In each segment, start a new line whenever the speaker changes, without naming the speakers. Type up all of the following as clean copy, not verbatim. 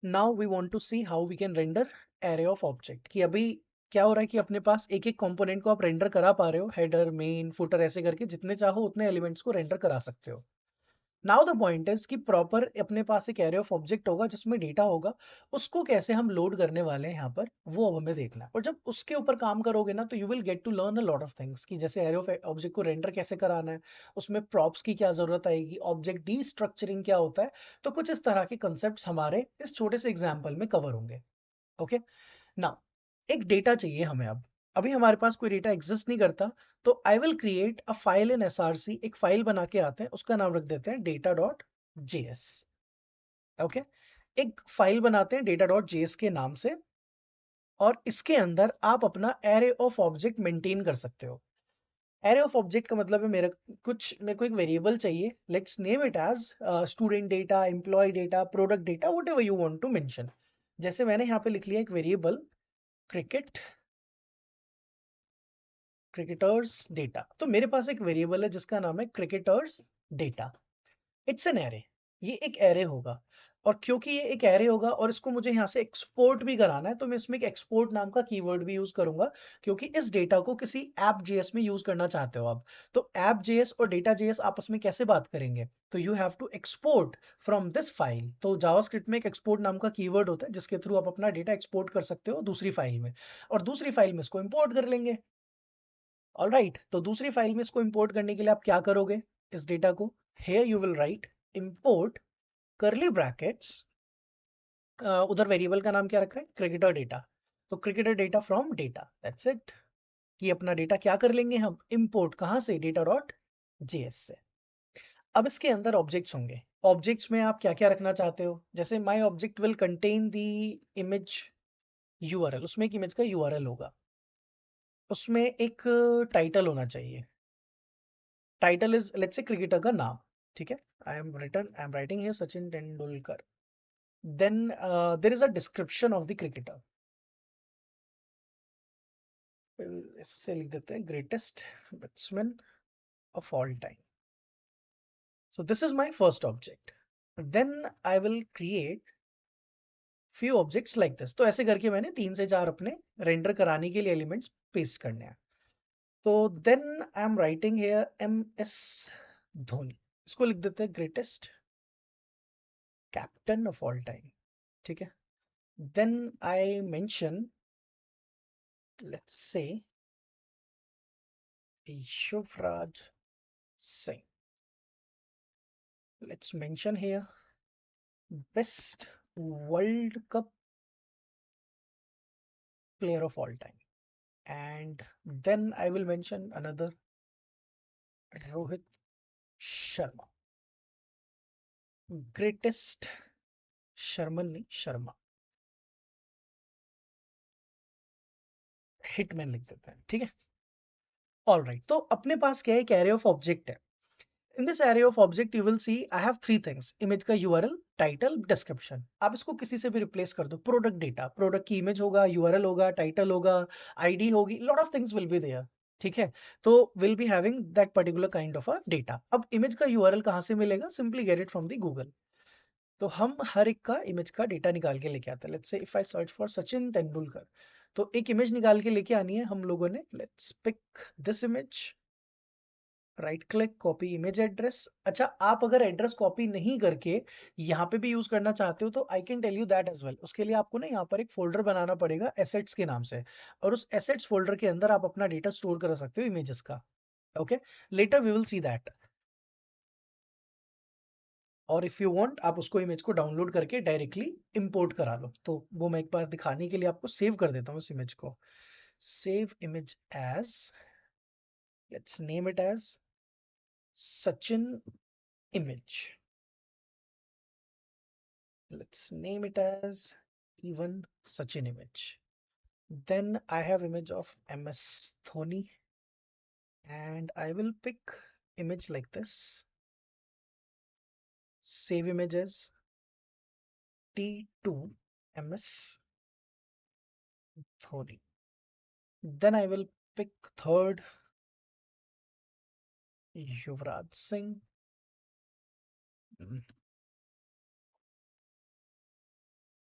Now we want to see how we can render array of object, कि अभी क्या हो रहा है कि अपने पास एक एक कंपोनेंट को आप रेंडर करा पा रहे हो, हेडर मेन फुटर ऐसे करके जितने चाहो उतने एलिमेंट्स को रेंडर करा सकते हो। नाउ द पॉइंट इज कि प्रॉपर अपने पास एक एरे ऑफ ऑब्जेक्ट होगा जिसमें डेटा होगा, उसको कैसे हम लोड करने वाले हैं यहाँ पर, वो अब हमें देखना है। और जब उसके ऊपर काम करोगे ना, तो you will get to learn a lot of things, कि जैसे एरे ऑफ ऑब्जेक्ट को रेंडर कैसे कराना है, उसमें प्रॉप्स की क्या जरूरत आएगी, ऑब्जेक्ट डी स्ट्रक्चरिंग क्या होता है। तो कुछ इस तरह के कंसेप्ट हमारे इस छोटे से एग्जाम्पल में कवर होंगे। ओके, नाउ एक डेटा चाहिए हमें। अब अभी हमारे पास कोई डेटा एग्जिस्ट नहीं करता, तो I will create a file in SRC. एक फाइल बना के आते हैं, उसका नाम रख देते हैं डेटा डॉट जेएस। ओके, एक फाइल बनाते हैं डेटा डॉट जेएस के नाम से, और इसके अंदर आप अपना एरे ऑफ ऑब्जेक्ट मेंटेन कर सकते हो। एरे ऑफ ऑब्जेक्ट का मतलब है मेरे को एक वेरिएबल चाहिए, let's name it as student data, employ data, product data, whatever you want to mention. जैसे मैंने यहाँ पे लिख लिया एक वेरिएबल क्रिकेट, क्रिकेटर्स डेटा। तो मेरे पास एक वेरिएबल है जिसका नाम है cricketers data. It's an array, ये एक एरे होगा। और क्योंकि ये एक एरे होगा और इसको मुझे यहाँ से एक्सपोर्ट भी कराना है, तो मैं इसमें एक एक्सपोर्ट नाम का कीवर्ड भी यूज करूंगा, क्योंकि इस डेटा को किसी ऐप जेएस में यूज करना चाहते हो आप। तो ऐप जेएस और डेटा जेएस आपस में कैसे बात करेंगे, तो you have to export from this file. तो जावास्क्रिप्ट में एक एक्सपोर्ट नाम का कीवर्ड होता है जिसके थ्रू आप अपना डेटा एक्सपोर्ट कर सकते हो दूसरी फाइल में, और दूसरी फाइल में इसको इंपोर्ट कर लेंगे। ऑलराइट, तो दूसरी फाइल में इसको इंपोर्ट करने के लिए आप क्या करोगे, इस डेटा को, here you will write import curly brackets, उधर वेरिएबल का नाम क्या रखा है, क्रिकेटर डेटा। तो cricketer data from data, that's it. कि अपना डेटा क्या कर लेंगे हम, इंपोर्ट कहाँ से, डेटा डॉट जेएस से। अब इसके अंदर ऑब्जेक्ट्स होंगे। ऑब्जेक्ट्स में आप क्या क्या रखना चाहते हो, जैसे my object will contain the image URL, उसमें एक इमेज का यूआरएल होगा, उसमें एक टाइटल होना चाहिए। Title is let's say cricketer का नाम, ठीक है। I am writing here Sachin Tendulkar. Then there is a description of the cricketer, इससे लिख देते हैं greatest batsman of all time. So this is my first object. Then I will create few objects like this. तो ऐसे करके मैंने 3 से 4 अपने रेंडर कराने के लिए एलिमेंट्स पेस्ट करने हैं। तो then I am writing here M S Dhoni, इसको लिख देते हैं greatest captain of all time, ठीक है। Then I mention, let's say Yuvraj Singh, let's mention here best World Cup player of all time. And then I will mention another, Rohit Sharma, greatest Sharman नहीं Sharma, hitman लिख देते हैं, ठीक है। All right, तो अपने पास क्या है, एक एरे ऑफ ऑब्जेक्ट है। In this array of object you will see I have 3 things, image का यूआरएल, टाइटल, डिस्क्रिप्शन। आप इसको किसी से भी रिप्लेस कर दो, प्रोडक्ट डेटा, प्रोडक्ट की इमेज होगा, यूआरएल होगा, टाइटल होगा, आईडी होगी, lot of things will be there, ठीक है। तो will be having that particular kind of a data. अब इमेज का यूआरएल कहाँ से मिलेगा, simply get it from the Google. तो हम हर एक का इमेज का डेटा निकाल के लेके आते हैं। Let's say if I search for Sachin Tendulkar, तो एक इमेज निकाल के लेके आनी है हम लोगों ने। Let's pick this image, right click, copy image address. अच्छा, आप अगर एड्रेस कॉपी नहीं करके यहाँ पे भी यूज करना चाहते हो, तो I can tell you that as well. उसके लिए आपको ना यहाँ पर एक फोल्डर बनाना पड़ेगा एसेट्स के नाम से, और उस एसेट्स फोल्डर के अंदर आप अपना डेटा स्टोर कर सकते हो इमेजेस का। Okay, later we will see that. और इफ यू वांट, आप उसको इमेज को डाउनलोड करके डायरेक्टली इंपोर्ट करा लो। तो वो मैं एक बार दिखाने के लिए आपको सेव कर देता हूँ इस इमेज को। Save image as, let's name it as Sachin image, let's name it as even such an image. Then I have image of MS Dhoni, and I will pick image like this. Save images T2 MS Dhoni. Then I will pick third Yuvraj Singh.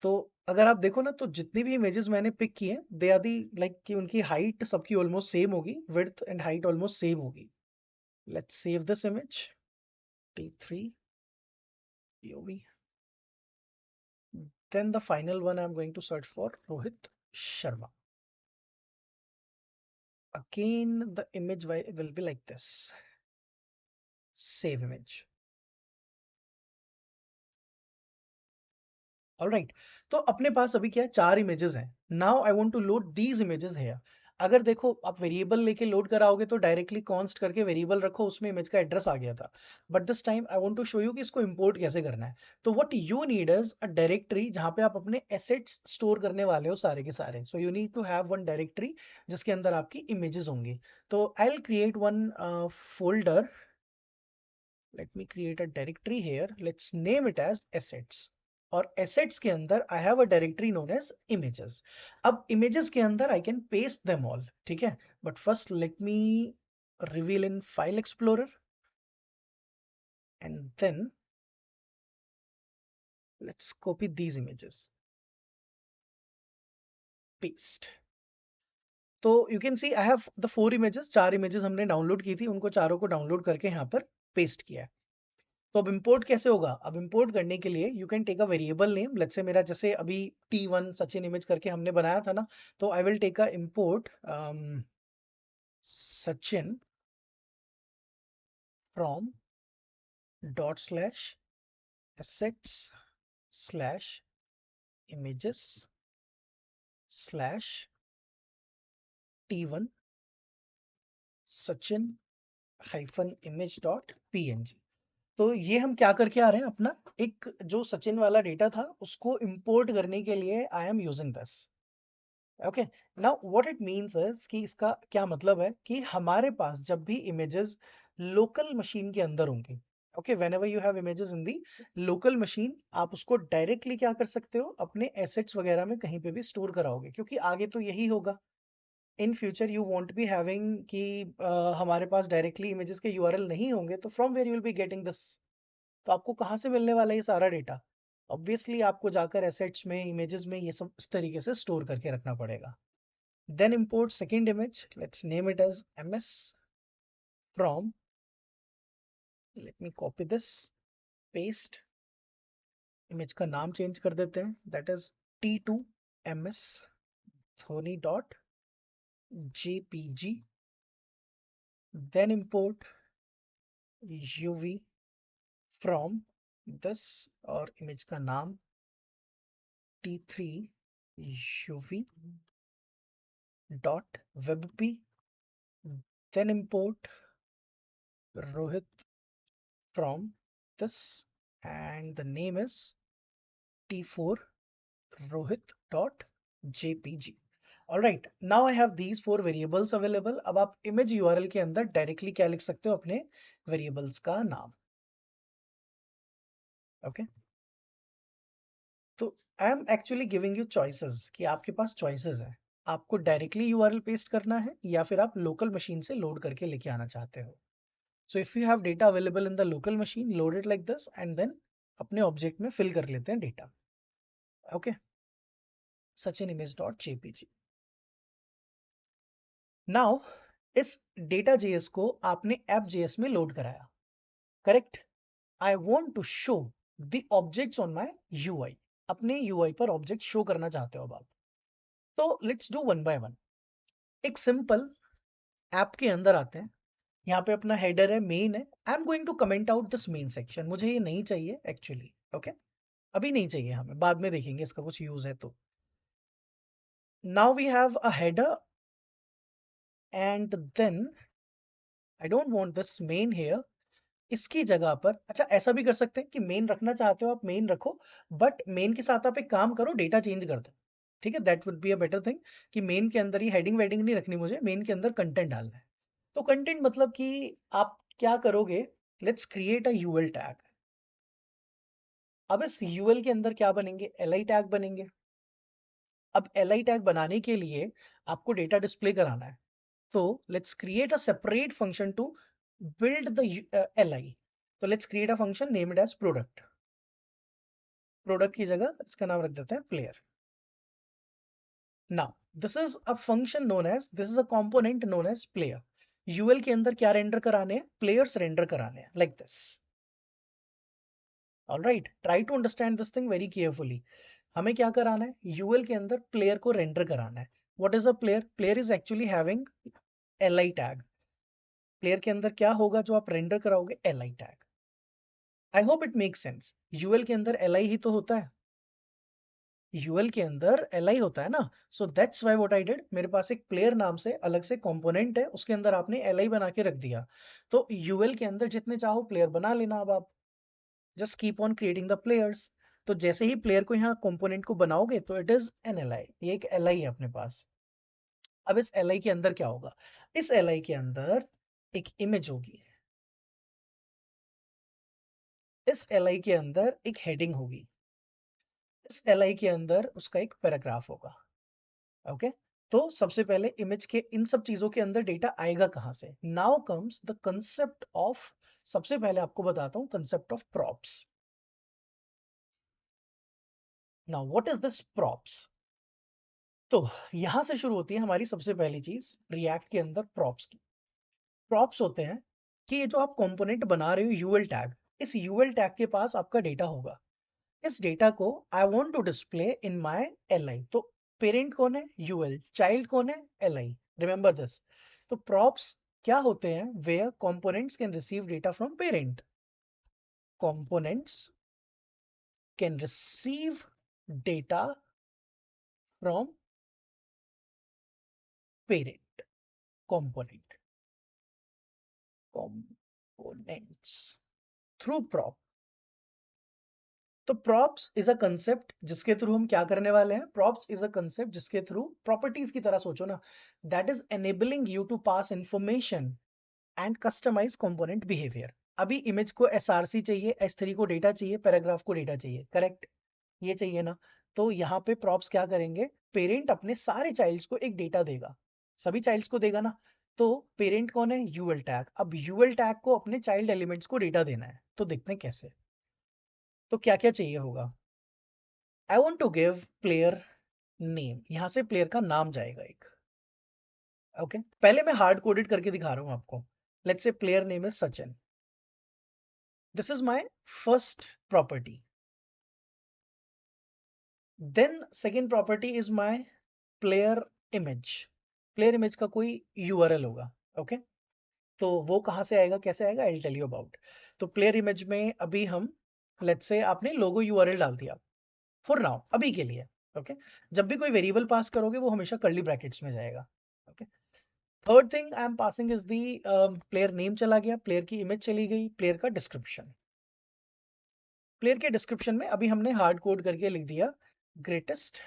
तो तो अगर आप देखो ना तो जितनी भी images मैंने पिक की हैं दे आर दी लाइक कि उनकी हाइट सबकी ऑलमोस्ट सेम होगी, width and height almost same होगी. Let's save this image. T3 POV. Then the final one I'm going to search for Rohit Sharma. Again the image will be like this. Save image. All right. तो अपने पास अभी क्या है, 4 images हैं. Now I want to load these images here. अगर देखो आप वेरिएबल लेके लोड कराओगे तो डायरेक्टली कॉन्स्ट करके वेरिएबल रखो, उसमें इमेज का एड्रेस आ गया था. But this time I want to show you कि इसको इंपोर्ट कैसे करना है. तो what you need is a directory जहां पे आप अपने एसेट्स स्टोर करने वाले हो सारे के सारे. So you need to have one directory जिसके अंदर आपकी इमेजेस होंगी. तो I will create one folder. Let me create a directory here. Let's name it as assets. और assets के अंदर I have a directory known as images. अब images के अंदर I can paste them all. ठीक है. But first let me reveal in file explorer and then let's copy these images. Paste. तो you can see I have the 4 images. 4 images हमने download की थी, उनको चारों को डाउनलोड करके यहाँ पर पेस्ट किया है. तो अब इंपोर्ट कैसे होगा? अब इंपोर्ट करने के लिए you can take a variable name. Let's say मेरा जैसे अभी T1 सचिन इमेज करके हमने बनाया था ना, तो I will take a import Sachin from dot slash assets slash images slash T1 Sachin hyphen image dot png. तो ये हम क्या करके आ रहे हैं, अपना एक जो सचिन वाला डेटा था उसको इंपोर्ट करने के लिए I am using this. Okay. Now what it means is कि इसका क्या मतलब है कि हमारे पास जब भी इमेजेस लोकल मशीन के अंदर होंगी, okay, whenever you have images in the local machine, आप उसको डायरेक्टली क्या कर सकते हो, अपने एसेट्स वगैरह में कहीं पे भी स्टोर कराओगे, क्योंकि आगे तो यही होगा. In future you won't be having कि हमारे पास डायरेक्टली इमेजेस के यूआरएल नहीं होंगे, तो from where you will be getting this. तो आपको कहाँ से मिलने वाला है ये सारा डेटा? ऑब्वियसली आपको जाकर एसेट्स में, इमेजेस में ये सब इस तरीके से स्टोर करके रखना पड़ेगा. Then import second image. Let's name it as ms from. Let me copy this, paste. Image का नाम change कर देते हैं. That is T2 ms dhoni dot jpg. Then import uv from this और image का नाम T3 uv dot webp. Then import Rohit from this and the name is T4 rohit.jpg. All right, now I have these 4 variables available. अब आप image URL के अंदर directly क्या लिख सकते हो, अपने variables का नाम. ओके. तो I am actually giving you choices कि आपके पास चॉइसेस है. आपको डायरेक्टली यूआरएल पेस्ट करना है या फिर आप लोकल मशीन से लोड करके लेके आना चाहते हो. So if you have data available in the local machine, load it like this and then अपने ऑब्जेक्ट में फिल कर लेते हैं data. Okay. Sachin image dot JPG. Now इस डेटा जेएस को आपने ऐप जेएस में लोड कराया, correct. I want to show the objects on my UI. अपने यूआई पर ऑब्जेक्ट शो करना चाहते हो अब आप. तो let's do one by one. एक सिंपल ऐप के अंदर आते हैं. यहाँ पे अपना हेडर है, मेन है. I am going to comment out this main section. मुझे ये नहीं चाहिए एक्चुअली. ओके. अभी नहीं चाहिए हमें, बाद में देखेंगे इसका कुछ यूज है तो. Now we have a header and then I don't want this main here. इसकी जगह पर, अच्छा ऐसा भी कर सकते हैं कि मेन रखना चाहते हो आप मेन रखो, बट मेन के साथ आप एक काम करो, डेटा चेंज कर दो. ठीक है, that would be a better thing कि मेन के अंदर ही हेडिंग वेडिंग नहीं रखनी मुझे, मेन के अंदर कंटेंट डालना है. तो कंटेंट मतलब कि आप क्या करोगे, let's create a UL tag. अब इस यूएल के अंदर क्या बनेंगे, एलआई टैग बनेंगे. अब एलआई टैग बनाने के लिए आपको डेटा डिस्प्ले कराना है. तो let's create a separate function to build the li. So let's create a function, name it as product. Product की जगह इसका नाम रख देते हैं player. Now this is a function known as, this is a component known as player. UL के अंदर क्या रेंडर कराने हैं, प्लेयर्स रेंडर कराने हैं, like this. All right, try to understand this thing very carefully. हमें क्या कराना है, यूएल के अंदर प्लेयर को रेंडर कराना है। What is a player, player is actually having li tag. Player के अंदर क्या होगा जो आप रेंडर कराओगे, li tag. I hope it make sense. UL के अंदर li ही तो होता है, यूएल के अंदर li होता है ना। So that's why what I did, मेरे पास एक प्लेयर नाम से अलग से कंपोनेंट है, उसके अंदर आपने li बना के रख दिया। तो यूएल के अंदर जितने चाहो प्लेयर बना लेना। अब आप just keep on creating the players. तो जैसे ही प्लेयर को यहाँ कंपोनेंट को बनाओगे तो इट इज एन li, ये एक li है अपने पास। अब इस li के अंदर क्या होगा, इस li के अंदर एक इमेज होगी, इस li के अंदर एक हेडिंग होगी, इस li के अंदर उसका एक पैराग्राफ होगा। ओके, तो सबसे पहले इमेज के इन सब चीजों के अंदर डेटा आएगा कहां से। Now comes the concept of, सबसे पहले आपको बताता हूं concept of props. Now what is this props. तो यहां से शुरू होती है हमारी सबसे पहली चीज रिएक्ट के अंदर प्रॉप्स की। प्रॉप्स होते हैं कि ये जो आप कंपोनेंट बना रहे हो यूएल टैग, इस यूएल टैग के पास आपका डेटा होगा। इस डेटा को I want to display in my li। तो पेरेंट कौन है, यूएल, चाइल्ड कौन है, li। Remember this. तो प्रॉप्स क्या होते हैं, where components can receive data from parent, components can receive data from parent, component, components through prop। तो प्रॉप्स इज अ कंसेप्ट जिसके थ्रू हम क्या करने वाले हैं, प्रॉप्स इज अ कंसेप्ट जिसके थ्रू प्रॉपर्टीज की तरह सोचो ना, that is enabling you to pass information and customize component behaviour. अभी इमेज को एसआरसी चाहिए, एस3 को डेटा चाहिए, पैराग्राफ को डेटा चाहिए, करेक्ट, ये चाहिए ना। तो यहाँ पे प्रॉप्स क्या करेंगे, पेरेंट अपने सारे चाइल्ड्स को एक डेटा देगा, सभी चाइल्ड्स को देगा ना। तो पेरेंट कौन है, यूएल टैग। अब यूएल टैग को अपने चाइल्ड एलिमेंट्स को डेटा देना है, तो देखते हैं कैसे। तो क्या क्या चाहिए होगा, I want to give player name, यहां से प्लेयर का नाम जाएगा एक। ओके, पहले मैं हार्ड कोडेड करके दिखा रहा हूं आपको। Let's say player name is Sachin, this is my first property. Then second property is my player image, player image का कोई यूआरएल होगा। ओके, तो वो कहां से आएगा, कैसे आएगा, आई टेल यू अबाउट। तो प्लेयर इमेज में अभी हम, लेट्स से आपने लोगो यूआरएल डाल दिया फॉर नाउ, अभी के लिए। ओके, जब भी कोई वेरिएबल पास करोगे वो हमेशा कर्ली ब्रैकेट्स में जाएगा। Okay, third thing I am passing is the, player name चला गया, प्लेयर की इमेज चली गई, प्लेयर का डिस्क्रिप्शन। प्लेयर के डिस्क्रिप्शन में अभी हमने हार्ड कोड करके लिख दिया greatest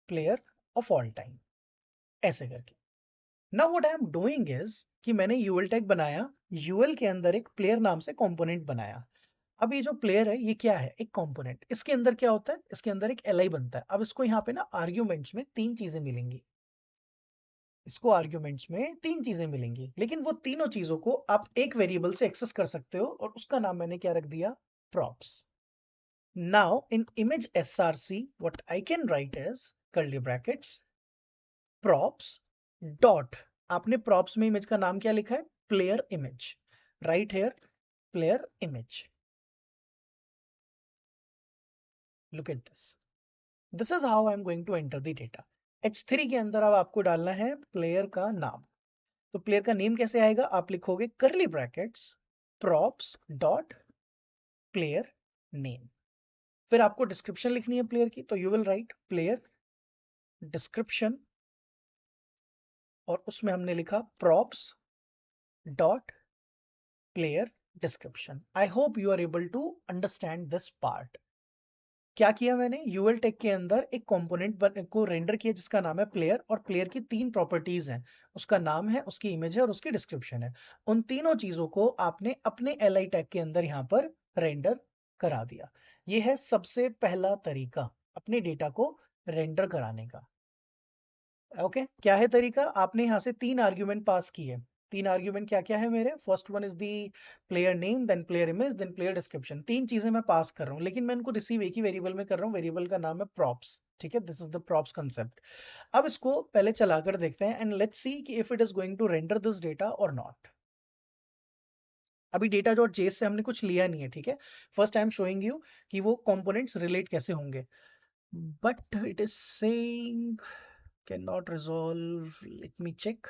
player of all time, ऐसे करके। Now what I am doing is कि मैंने यूएल टैग बनाया, यूएल के अंदर एक प्लेयर नाम से कंपोनेंट बनाया। अब ये जो प्लेयर है ये क्या है, एक कंपोनेंट, इसके अंदर क्या होता है, इसके अंदर एक li बनता है। अब इसको यहाँ पे ना आर्ग्यूमेंट्स में तीन चीजें मिलेंगी, इसको आर्ग्यूमेंट्स में तीन चीजें मिलेंगी, लेकिन वो तीनों चीजों को आप एक वेरिएबल से एक्सेस कर सकते हो, और उसका नाम मैंने क्या रख दिया, props। Now in image src what I can write is curly brackets props dot, आपने props में इमेज का नाम क्या लिखा है, player image, right here player image. Look at this, this is how I am going to enter the data. H3 के अंदर अब आपको डालना है प्लेयर का नाम। तो प्लेयर का नेम कैसे आएगा, आप लिखोगे curly brackets props dot player name. फिर आपको डिस्क्रिप्शन लिखनी है प्लेयर की, तो you will write player description, और उसमें हमने लिखा props dot player description. I hope you are able to understand this part. क्या किया मैंने, यूएल टेक के अंदर एक कंपोनेंट को रेंडर किया जिसका नाम है प्लेयर, और प्लेयर की तीन प्रॉपर्टीज हैं, उसका नाम है, उसकी इमेज है, और उसकी डिस्क्रिप्शन है। उन तीनों चीजों को आपने अपने li टैग के अंदर यहाँ पर रेंडर करा दिया। ये है सबसे पहला तरीका अपने डेटा को रेंडर कराने का। ओके, क्या है तरीका, आपने यहाँ से तीन आर्ग्यूमेंट पास किए, तीन आर्ग्यूमेंट क्या क्या है मेरे? First one is the player name, then player image, then player description. तीन चीजें मैं पास कर रहा हूँ, लेकिन मैं इनको रिसीव एक ही वेरिएबल में कर रहा हूँ। वेरिएबल का नाम है प्रॉप्स। ठीक है, this is the props concept. अब इसको पहले चलाकर देखते हैं एंड लेट्स सी कि if it is going to render this data और नॉट। अभी डेटा डॉट जेएस से हमने कुछ लिया नहीं है, ठीक है। First I am showing you कि वो कंपोनेंट्स रिलेट कैसे होंगे, but it is saying can not resolve. Let me check.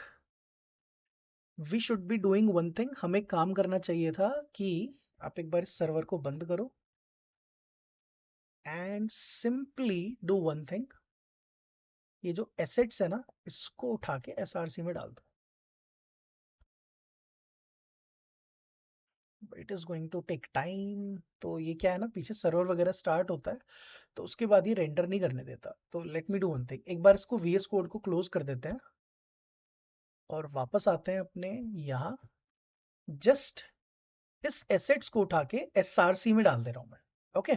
We should be doing one thing. हमें काम करना चाहिए था कि आप एक बार इस सर्वर को बंद करो and simply do one thing. ये जो एसेट्स है ना, इसको उठा के एसआरसी में डाल दो। It is going to take time. तो ये क्या है ना, पीछे सर्वर वगैरह स्टार्ट होता है तो उसके बाद ये रेंडर नहीं करने देता। तो let me do one thing, एक बार इसको वीएस कोड को क्लोज कर देते हैं और वापस आते हैं अपने यहाँ। जस्ट इस एसेट्स को उठा के एसआरसी में डाल दे रहा हूं मैं। Okay,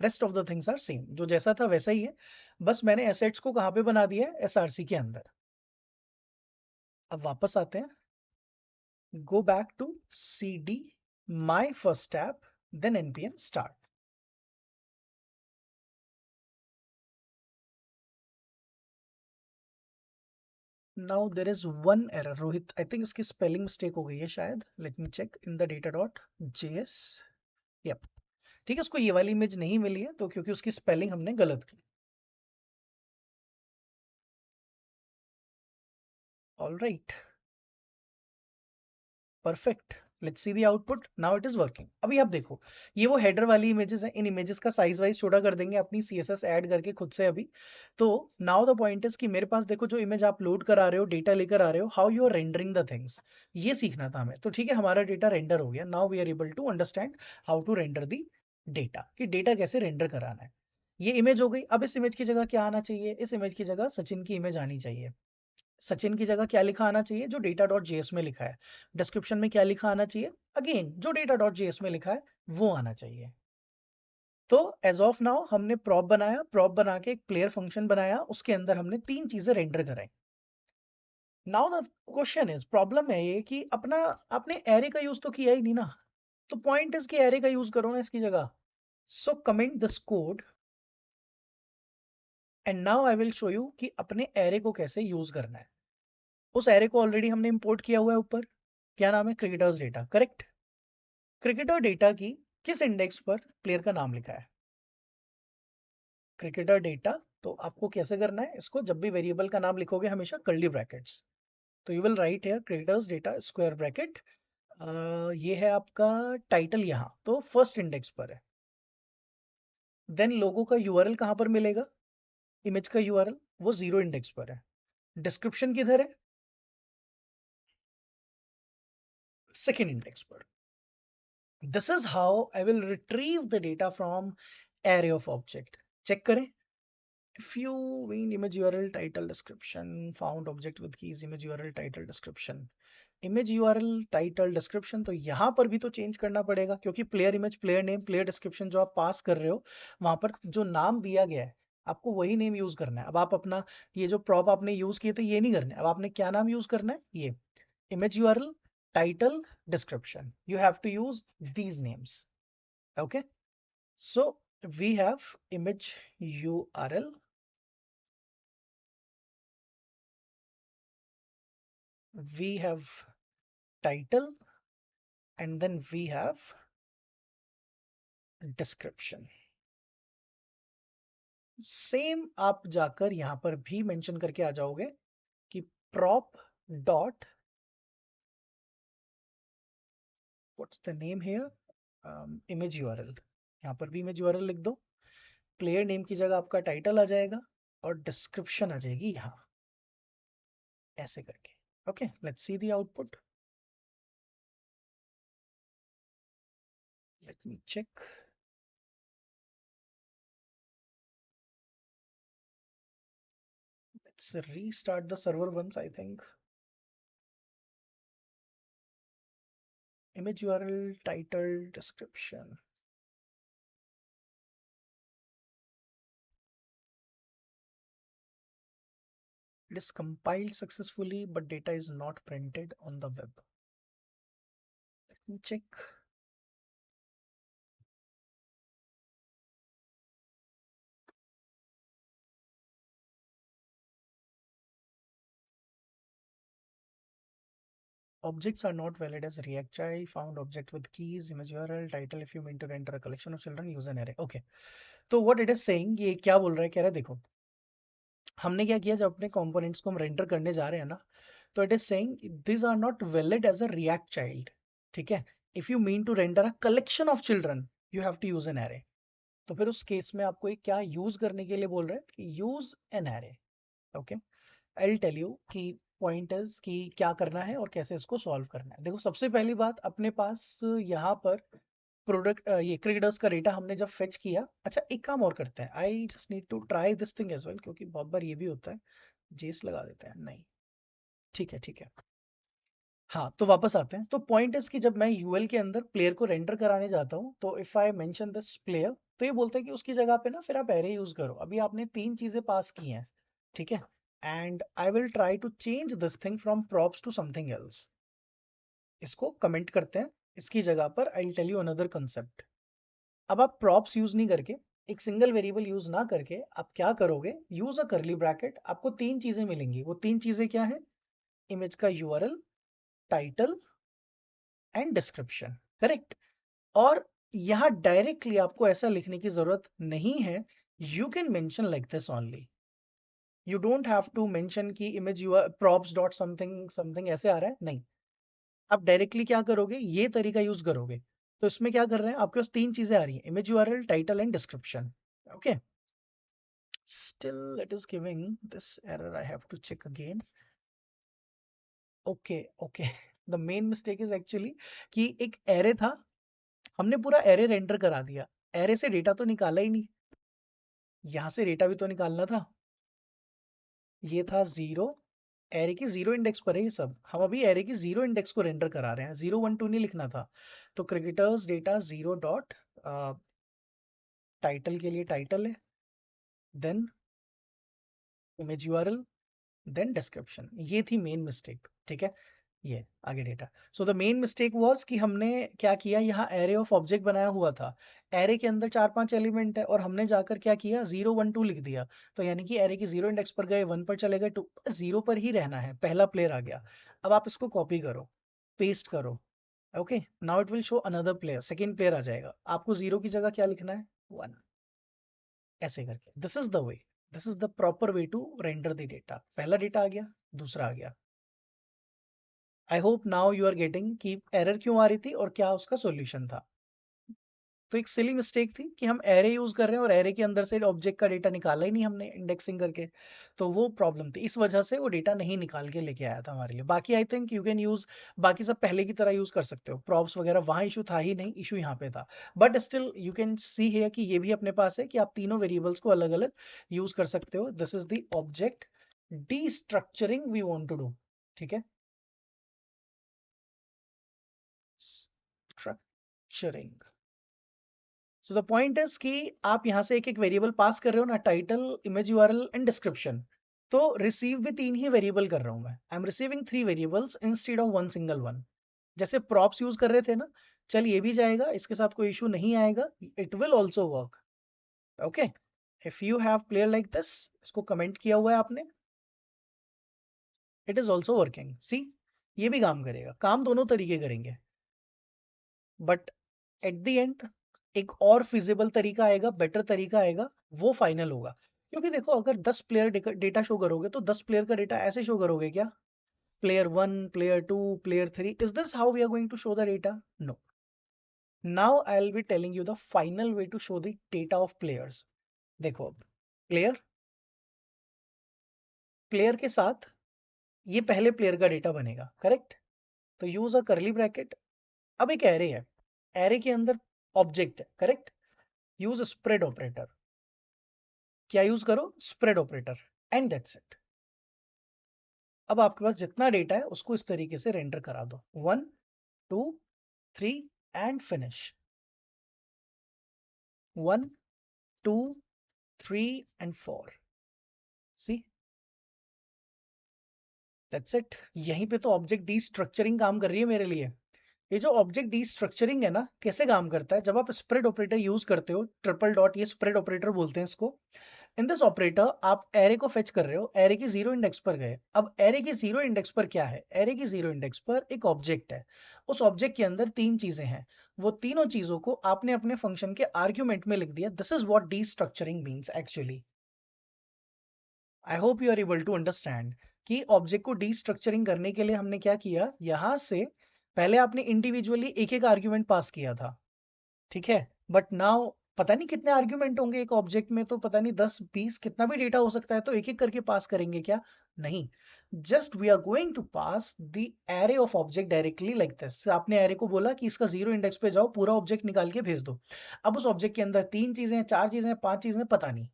rest of the things are same. जो जैसा था वैसा ही है, बस मैंने एसेट्स को कहाँ पे बना दिया है? एसआरसी के अंदर। अब वापस आते हैं, go back to cd my first app, then npm start। Now there is one error Rohit, I think इसकी स्पेलिंग मिस्टेक हो गई है शायद। Let me check in the data dot JS. Yup, ठीक है, उसको ये वाली इमेज नहीं मिली है तो क्योंकि उसकी स्पेलिंग हमने गलत की। All right, perfect. Let's see the output, now it is working. अभी आप देखो, ये वो हेडर वाली इमेजेस हैं। इन इमेजेस का साइज वाइज छोटा कर देंगे अपनी सीएसएस ऐड करके खुद से अभी। तो नाउ द पॉइंट इज कि मेरे पास देखो, जो इमेज आप लोड करा रहे हो, डेटा लेकर आ रहे हो, how you are rendering the things, ये सीखना था हमें। तो ठीक है, हमारा डेटा रेंडर हो गया। Now we are able to understand how to render the data, कि डेटा कैसे रेंडर कराना है। ये इमेज हो गई। अब इस इमेज की जगह क्या आना चाहिए? इस इमेज की जगह सचिन की इमेज आनी चाहिए। सचिन की जगह क्या लिखा आना चाहिए? जो डेटा डॉट जेएस में लिखा है। डिस्क्रिप्शन में क्या लिखा आना चाहिए? अगेन जो डेटा डॉट जेएस में लिखा है वो आना चाहिए। तो एज ऑफ नाउ हमने प्रॉप बनाया, प्रॉप बना के एक प्लेयर फंक्शन बनाया, उसके अंदर हमने तीन चीजें रेंडर कराई। Now the question is, problem है ये कि अपना आपने एरे का यूज तो किया ही नहीं ना। तो पॉइंट इज कि एरे का यूज करो ना इसकी जगह। So comment this code and now I will show you कि अपने एरे को कैसे यूज करना है। उस एरे को ऑलरेडी हमने इंपोर्ट किया हुआ है ऊपर। क्या नाम है? Cricketers data, correct. Cricketer data की किस इंडेक्स पर प्लेयर का नाम लिखा है? Cricketer data. तो आपको कैसे करना है इसको? जब भी वेरिएबल का नाम लिखोगे हमेशा कर्ली ब्रैकेट्स। तो you will right here cricketers data square bracket. ये है आपका टाइटल, यहाँ तो फर्स्ट इंडेक्स पर है। देन लोगो का यूआरएल कहाँ पर मिलेगा? इमेज का यूआरएल वो जीरो इंडेक्स पर है। डिस्क्रिप्शन किधर है? सेकेंड इंडेक्स पर। This is how I will retrieve the data from array of object. Check करें। If you mean image URL title description found object with keys image URL title description, image URL title description, तो यहाँ पर भी तो change करना पड़ेगा, क्योंकि player image, player name, player description जो आप पास कर रहे हो, वहां पर जो नाम दिया गया है आपको वही नेम यूज करना है। अब आप अपना ये जो प्रॉप आपने यूज किए थे ये नहीं करना है। अब आपने क्या नाम यूज करना है? ये image URL title description, you have to use these names। okay, so we have image URL, we have title, and then we have description। Same आप जाकर यहां पर भी मेंशन करके आ जाओगे कि prop dot, what's the name here, image URL। यहाँ पर भी image URL लिख दो। प्लेयर नेम की जगह आपका टाइटल आ जाएगा और डिस्क्रिप्शन आ जाएगी यहाँ, ऐसे करके। Okay, let's see the output. Let me check. Let's restart the server once, I think. image URL title description, It is compiled successfully, but data is not printed on the web. Let me check. Objects are not valid as React child. Found object with keys, image URL, title. If you mean to enter a collection of children, use an array. Okay. तो what it is saying, ये क्या बोल रहा है, कह रहा है देखो हमने क्या किया, जब अपने कंपोनेंट्स को हम रेंडर करने जा रहे हैं ना, तो it is saying this are not valid as a React child. ठीक है. If you mean to render a collection of children, you have to use an array. तो फिर उस केस में आपको एक क्या यूज करने के लिए बोल रहे हैं कि use an array. Okay. I will tell you कि पॉइंटर्स की क्या करना है और कैसे इसको सॉल्व करना है. देखो सबसे पहली बात, अपने पास यहाँ पर प्रोडक्ट ये क्रिकेटर्स का डेटा हमने जब फेच किया. अच्छा एक काम और करते हैं, I just need to try this thing as well, क्योंकि बहुत बार ये भी होता है. जेस लगा देते हैं, नहीं. ठीक है ठीक है. हाँ तो वापस आते हैं. तो पॉइंट इज कि जब मैं यूएल के अंदर प्लेयर को रेंडर कराने जाता हूँ, तो if I mention this player, तो ये बोलते हैं कि उसकी जगह पे ना फिर आप एरे यूज करो. अभी आपने तीन चीजें पास की हैं. ठीक है. And I will try to change this thing from props to something else. इसको कमेंट करते हैं. इसकी जगह पर I will tell you another concept. अब आप प्रॉप्स यूज नहीं करके, एक सिंगल वेरिएबल यूज ना करके आप क्या करोगे, यूज अ करली ब्रैकेट. आपको तीन चीजें मिलेंगी. वो तीन चीजें क्या है? इमेज का URL, title and description. Correct. और यहाँ डायरेक्टली आपको ऐसा लिखने की जरूरत नहीं है. You can mention like this only. You don't have to mention की image your props dot something something ऐसे आ रहा है, नहीं. आप डायरेक्टली क्या करोगे, ये तरीका यूज करोगे. तो इसमें क्या कर रहे हैं, आपके पास तीन चीजें आ रही हैं, image URL, title and description. Okay. Still it is giving this error. I have to check again. Okay, okay. The main mistake is actually कि एक एरे था, हमने पूरा एरे रेंडर करा दिया. एरे से डेटा तो निकाला ही नहीं. यहाँ से डेटा भी तो निकालना था. ये था जीरो. एरे की जीरो इंडेक्स पर है ये सब. हम अभी एरे की जीरो इंडेक्स को रेंडर करा रहे हैं. 0 1 2 नहीं लिखना था. तो cricketers data zero dot title के लिए टाइटल है, then image URL, then description. ये थी मेन मिस्टेक. ठीक है. ये आगे data. So the main mistake was कि हमने क्या किया, यहाँ एरे ऑफ ऑब्जेक्ट बनाया हुआ था. एरे के अंदर चार पांच एलिमेंट है और हमने जाकर क्या किया, 0 1 2 लिख दिया. तो यानी कि एरे की जीरो इंडेक्स पर गए, वन पर चले गए, टू जीरो पर ही रहना है. पहला प्लेयर आ गया. अब आप इसको कॉपी करो, पेस्ट करो. Okay. Now it will show another player, second player आ जाएगा. आपको जीरो की जगह क्या लिखना है, वन. ऐसे करके this is the way. This is the proper way to render the data. पहला डेटा आ गया, दूसरा आ गया. I hope now you are getting कि एरर क्यों आ रही थी और क्या उसका सॉल्यूशन था. तो एक सिली मिस्टेक थी कि हम एरे यूज कर रहे हैं और एरे के अंदर से ऑब्जेक्ट का डेटा निकाला ही नहीं हमने इंडेक्सिंग करके. तो वो प्रॉब्लम थी, इस वजह से वो डेटा नहीं निकाल के लेके आया था हमारे लिए. बाकी I think you can use, बाकी सब पहले की तरह यूज कर सकते हो. प्रॉप्स वगैरह वहाँ इशू था ही नहीं, इशू यहाँ पे था. But still you can see है कि ये भी अपने पास है कि आप तीनों वेरिएबल्स को अलग अलग यूज कर सकते हो. This is the object destructuring we want to do. ठीक है. Structuring. So the point is कि आप यहां से एक एक वेरिएबल पास कर रहे हो ना, title, image URL and description. तो रिसीव भी तीन ही वेरिएबल कर रहा हूं मैं. I am receiving three variables instead of one single one. जैसे प्रॉप्स यूज कर रहे थे ना, चल ये भी जाएगा, इसके साथ कोई इशू नहीं आएगा. It will also work. Okay. If you have player like this, इसको कमेंट किया हुआ है आपने, इट इज ऑल्सो वर्किंग. सी, ये भी काम करेगा. काम दोनों तरीके करेंगे. बट एट द एंड एक और फिजिबल तरीका आएगा, बेटर तरीका आएगा, वो फाइनल होगा. क्योंकि देखो अगर 10 प्लेयर डेटा शो करोगे तो 10 प्लेयर का डेटा ऐसे शो करोगे क्या, player one, player two, player three. Is this how we are going to show the data? No. Now I will be telling you the final way to show the data of players. देखो अब player, player के साथ ये पहले player का data बनेगा. Correct. तो use a करली ब्रैकेट. अब एक एरे है, एरे के अंदर ऑब्जेक्ट है. करेक्ट. Use spread operator. क्या यूज करो, spread operator. And that's it. अब आपके पास जितना डेटा है उसको इस तरीके से रेंडर करा दो. 1 2 3 and finish. 1 2 3 and 4. See, that's it. यहीं पे तो ऑब्जेक्ट डीस्ट्रक्चरिंग काम कर रही है मेरे लिए। ये जो ऑब्जेक्ट डीस्ट्रक्चरिंग है ना, कैसे काम करता है, जब आप स्प्रेड ऑपरेटर यूज करते हो, ट्रिपल डॉट, ये स्प्रेड ऑपरेटर बोलते हैं इसको। इन दिस ऑपरेटर आप एरे को फेच कर रहे हो, एरे की जीरो इंडेक्स पर गए। अब एरे की जीरो इंडेक्स पर क्या है, एरे की जीरो इंडेक्स पर एक ऑब्जेक्ट है। उस ऑब्जेक्ट के अंदर तीन चीजें हैं, वो तीनों चीजों को आपने अपने फंक्शन के आर्ग्यूमेंट में लिख दिया। This is what destructuring means actually. I hope you are able to understand कि ऑब्जेक्ट को डीस्ट्रक्चरिंग करने के लिए हमने क्या किया, यहां से पहले आपने इंडिविजुअली एक एक आर्ग्यूमेंट पास किया था, ठीक है। बट नाउ पता नहीं कितने आर्ग्यूमेंट होंगे एक ऑब्जेक्ट में, तो पता नहीं 10 20 कितना भी डेटा हो सकता है, तो एक एक करके पास करेंगे क्या? नहीं, just we are going to pass the array of object directly like this. आपने एरे को बोला कि इसका जीरो इंडेक्स पे जाओ, पूरा ऑब्जेक्ट निकाल के भेज दो। अब उस ऑब्जेक्ट के अंदर तीन चीजें हैं, चार चीजें हैं, पांच चीजें हैं, पता नहीं।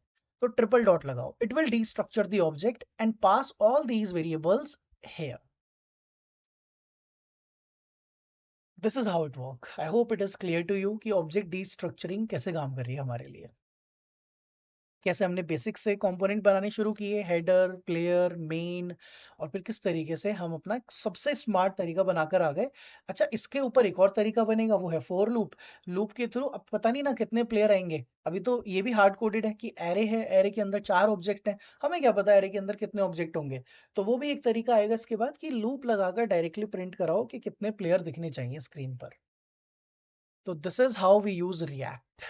तो ट्रिपल डॉट लगाओ, it will destructure the object and pass all these variables here. This is how it work. I hope it is clear to you कि ऑब्जेक्ट डीस्ट्रक्चरिंग कैसे काम कर रही है हमारे लिए। कैसे हमने बेसिक से कंपोनेंट बनाने शुरू किए, हेडर, प्लेयर, मेन, और फिर किस तरीके से हम अपना एक सबसे स्मार्ट तरीका बनाकर आ गए। अच्छा, इसके ऊपर एक और तरीका बनेगा, वो है फॉर लूप। लूप के थ्रू अब पता नहीं ना कितने प्लेयर आएंगे। अभी तो ये भी हार्ड कोडेड है कि एरे है, एरे के अंदर चार ऑब्जेक्ट हैं, हमें क्या पता एरे के अंदर कितने ऑब्जेक्ट होंगे। तो वो भी एक तरीका आएगा इसके बाद कि लूप लगाकर डायरेक्टली प्रिंट कराओ कि कितने प्लेयर दिखने चाहिए स्क्रीन पर। तो this is how we use react.